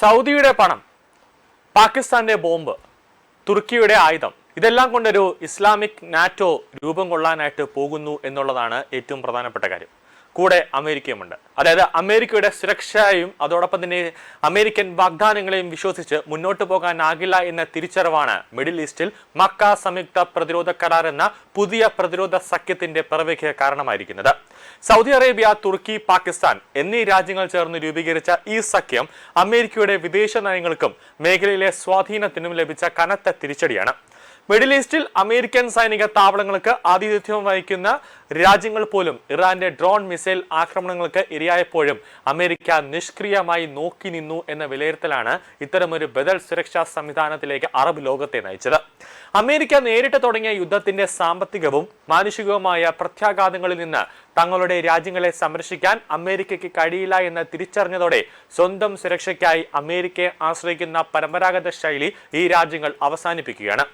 സൗദിയുടെ പണം, പാകിസ്ഥാന്റെ ബോംബ്, തുർക്കിയുടെ ആയുധം, ഇതെല്ലാം കൊണ്ടൊരു ഇസ്ലാമിക് നാറ്റോ രൂപം കൊള്ളാനായിട്ട് പോകുന്നു എന്നുള്ളതാണ് ഏറ്റവും പ്രധാനപ്പെട്ട കാര്യം. കൂടെ അമേരിക്കയുമുണ്ട്. അതായത് അമേരിക്കയുടെ സുരക്ഷയും അതോടൊപ്പം തന്നെ അമേരിക്കൻ വാഗ്ദാനങ്ങളെയും വിശ്വസിച്ച് മുന്നോട്ട് പോകാനാകില്ല എന്ന തിരിച്ചറിവാണ് മിഡിൽ ഈസ്റ്റിൽ മക്ക സംയുക്ത പ്രതിരോധ കരാർ എന്ന പുതിയ പ്രതിരോധ സഖ്യത്തിന്റെ പിറവിക്ക് കാരണമായിരിക്കുന്നത്. സൗദി അറേബ്യ, തുർക്കി, പാകിസ്ഥാൻ എന്നീ രാജ്യങ്ങൾ ചേർന്ന് രൂപീകരിച്ച ഈ സഖ്യം അമേരിക്കയുടെ വിദേശ നയങ്ങൾക്കും മേഖലയിലെ സ്വാധീനത്തിനും ലഭിച്ച കനത്ത തിരിച്ചടിയാണ്. മിഡിൽ ഈസ്റ്റിൽ അമേരിക്കൻ സൈനിക താവളങ്ങൾക്ക് ആതിഥ്യം വഹിക്കുന്ന രാജ്യങ്ങൾ പോലും ഇറാന്റെ ഡ്രോൺ മിസൈൽ ആക്രമണങ്ങൾക്ക് ഇരയായപ്പോഴും അമേരിക്ക നിഷ്ക്രിയമായി നോക്കി നിന്നു എന്ന വിലയിരുത്തലാണ് ഇത്തരമൊരു ബദൽ സുരക്ഷാ സംവിധാനത്തിലേക്ക് അറബ് ലോകത്തെ നയിച്ചത്. അമേരിക്ക നേരിട്ട് തുടങ്ങിയ യുദ്ധത്തിന്റെ സാമ്പത്തികവും മാനുഷികവുമായ പ്രത്യാഘാതങ്ങളിൽ നിന്ന് തങ്ങളുടെ രാജ്യങ്ങളെ സംരക്ഷിക്കാൻ അമേരിക്കയ്ക്ക് കഴിയില്ല എന്ന് തിരിച്ചറിഞ്ഞതോടെ സ്വന്തം സുരക്ഷയ്ക്കായി അമേരിക്കയെ ആശ്രയിക്കുന്ന പരമ്പരാഗത ശൈലി ഈ രാജ്യങ്ങൾ അവസാനിപ്പിക്കുകയാണ്.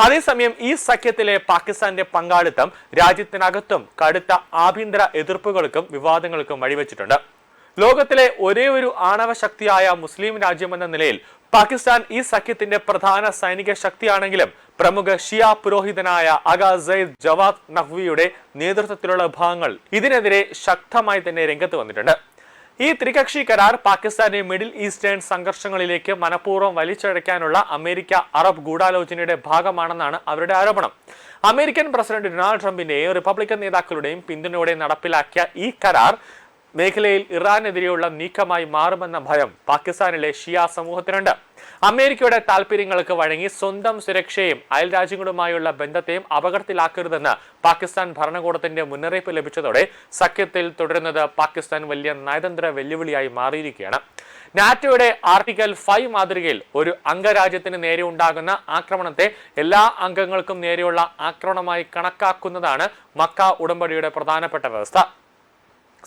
അതേസമയം ഈ സഖ്യത്തിലെ പാകിസ്ഥാന്റെ പങ്കാളിത്തം രാജ്യത്തിനകത്തും കടുത്ത ആഭ്യന്തര എതിർപ്പുകൾക്കും വിവാദങ്ങൾക്കും വഴിവെച്ചിട്ടുണ്ട്. ലോകത്തിലെ ഒരേ ഒരു ആണവ ശക്തിയായ മുസ്ലിം രാജ്യമെന്ന നിലയിൽ പാകിസ്ഥാൻ ഈ സഖ്യത്തിന്റെ പ്രധാന സൈനിക ശക്തിയാണെങ്കിലും പ്രമുഖ ഷിയ പുരോഹിതനായ അഗാ സയ്യിദ് ജവാദ് നഖ്വിയുടെ നേതൃത്വത്തിലുള്ള വിഭാഗങ്ങൾ ഇതിനെതിരെ ശക്തമായി തന്നെ രംഗത്ത് വന്നിട്ടുണ്ട്. ഈ ത്രികക്ഷി കരാർ പാകിസ്ഥാനെ മിഡിൽ ഈസ്റ്റേൺ സംഘർഷങ്ങളിലേക്ക് മനഃപൂർവ്വം വലിച്ചഴയ്ക്കാനുള്ള അമേരിക്ക അറബ് ഗൂഢാലോചനയുടെ ഭാഗമാണെന്നാണ് അവരുടെ ആരോപണം. അമേരിക്കൻ പ്രസിഡന്റ് ഡൊണാൾഡ് ട്രംപിന്റെയും റിപ്പബ്ലിക്കൻ നേതാക്കളുടെയും പിന്തുണയോടെ നടപ്പിലാക്കിയ ഈ കരാർ മേഖലയിൽ ഇറാനെതിരെയുള്ള നീക്കമായി മാറുമെന്ന ഭയം പാകിസ്ഥാനിലെ ഷിയ സമൂഹത്തിനുണ്ട്. അമേരിക്കയുടെ താൽപര്യങ്ങൾക്ക് വഴങ്ങി സ്വന്തം സുരക്ഷയും അയൽ രാജ്യങ്ങളുമായുള്ള ബന്ധത്തെയും അപകടത്തിലാക്കരുതെന്ന് പാകിസ്ഥാൻ ഭരണകൂടത്തിന്റെ മുന്നറിയിപ്പ് ലഭിച്ചതോടെ സഖ്യത്തിൽ തുടരുന്നത് പാകിസ്ഥാൻ വലിയ നയതന്ത്ര വെല്ലുവിളിയായി മാറിയിരിക്കുകയാണ്. നാറ്റോയുടെ ആർട്ടിക്കിൾ 5 മാതൃകയിൽ ഒരു അംഗരാജ്യത്തിന് നേരെ ഉണ്ടാകുന്ന ആക്രമണത്തെ എല്ലാ അംഗങ്ങൾക്കും നേരെയുള്ള ആക്രമണമായി കണക്കാക്കുന്നതാണ് മക്ക ഉടമ്പടിയുടെ പ്രധാനപ്പെട്ട വ്യവസ്ഥ.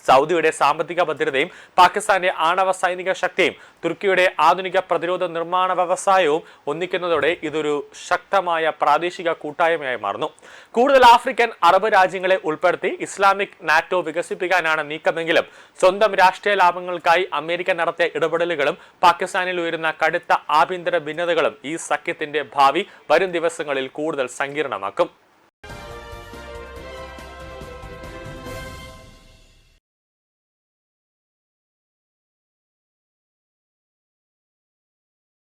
സൗദിയുടെ സാമ്പത്തിക ഭദ്രതയും പാകിസ്ഥാന്റെ ആണവ സൈനിക ശക്തിയും തുർക്കിയുടെ ആധുനിക പ്രതിരോധ നിർമ്മാണ വ്യവസായവും ഒന്നിക്കുന്നതോടെ ഇതൊരു ശക്തമായ പ്രാദേശിക കൂട്ടായ്മയായി മാറുന്നു. കൂടുതൽ ആഫ്രിക്കൻ അറബ് രാജ്യങ്ങളെ ഉൾപ്പെടുത്തി ഇസ്ലാമിക് നാറ്റോ വികസിപ്പിക്കാനാണ് നീക്കമെങ്കിലും സ്വന്തം രാഷ്ട്രീയ ലാഭങ്ങൾക്കായി അമേരിക്ക നടത്തിയ ഇടപെടലുകളും പാകിസ്ഥാനിൽ ഉയരുന്ന കടുത്ത ആഭ്യന്തര ഭിന്നതകളും ഈ സഖ്യത്തിന്റെ ഭാവി വരും ദിവസങ്ങളിൽ കൂടുതൽ സങ്കീർണമാക്കും.